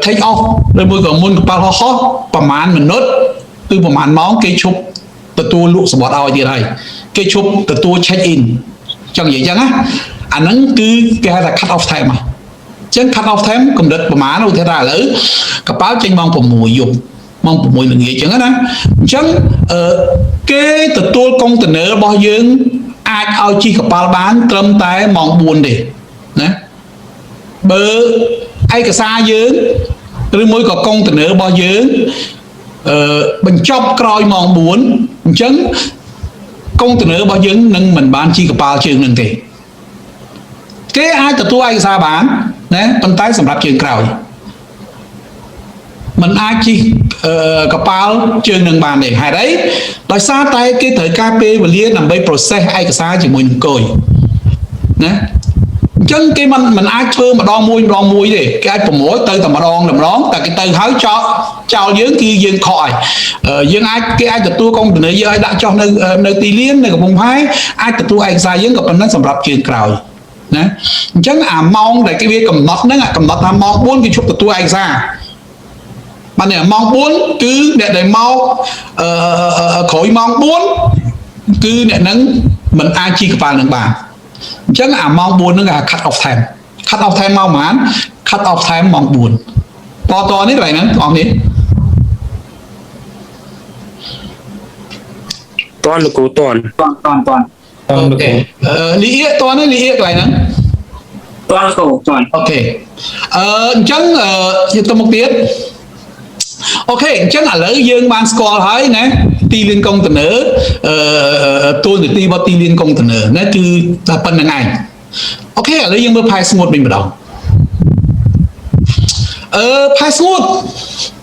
take off ដោយមួយក៏មុនកប៉ាល់ហោះប្រមាណមិនិតគឺប្រមាណម៉ោងគេឈប់ទទួលលក់សម្បត្តិឲ្យទៀតហើយគេឈប់ទទួល check in ចង់និយាយចឹងណាអាហ្នឹងគឺគេហៅថា cut off time ហ៎ចឹង cut off time កម្រិតប្រមាណឧទាហរណ៍ថាឥឡូវកប៉ាល់ចេញម៉ោង6យប់ម៉ោង6ល្ងាចចឹងណាអញ្ចឹងគេទទួលកុងតឺន័ររបស់យើងអាចឲ្យជិះកប៉ាល់បានត្រឹមតែម៉ោង4ទេណាបើឯកសារយើងឬមួយក៏កុងតឺន័ររបស់យើងបញ្ចប់ក្រោយម៉ោង4អញ្ចឹងកុងតឺន័ររបស់យើងនឹងមិនបានជិះកប៉ាល់ជើងនឹងទេគេអាចទទួលឯកសារបានណាប៉ុន្តែសម្រាប់ជើងក្រោយมันអាចជិះកប៉ាល់ជើងនឹងបានទេហេតុអីដោយសារតែគេត្រូវការពេលវេលាដើម្បី process ឯកសារជាមួយនឹងគយណាអញ្ចឹងគេមិនអាចធ្វើម្ដងមួយទេគេអាចប្រមូលទៅតែម្ដងតែគេទៅហើយចោលយើងគឺយើងខកហើយយើងគេអាចទទួលកុងតឺន័រយើងឲ្យដាក់ចុះនៅទីលាននៅកំពង់ផែអាចទទួលឯកសារយើងក៏ប៉ុណ្ណឹងសម្រាប់ជើងក្រោយណាអញ្ចឹងអាម៉ោងដែលគេវាកំណត់ហ្នឹងកំណត់ថាម៉ោង4គេជប់ទទួលឯកសារបានតែម៉ោង4គឺអ្នកដែលមកក្រោយម៉ោង4គឺអ្នកហ្នឹងមិនអាចជិះកប៉ាល់នឹងបានអញ្ចឹងអាម៉ោង4ហ្នឹងគេហៅ cut off time cut off time មកប្រហែល cut off time ម៉ោង4តនេះកន្លែងហ្នឹងបងប្អូនតន់លោកគ្រូតន់អូខេលីអៀតន់នេះលីអៀកន្លែងហ្នឹងតន់លោកគ្រូតន់អូខេអញ្ចឹងយើងទៅមុខទៀតអូខេអញ្ចឹងឥឡូវយើងបានស្គាល់ហើយណាទីលានកុងតឺន័រទួលនីតិរបស់ទីលានកុងតឺន័រណាគឺតែប៉ុណ្្នឹងឯងអូខេឥឡូវយើងមើលផែស្ងួតវិញម្ដងផែស្ងួត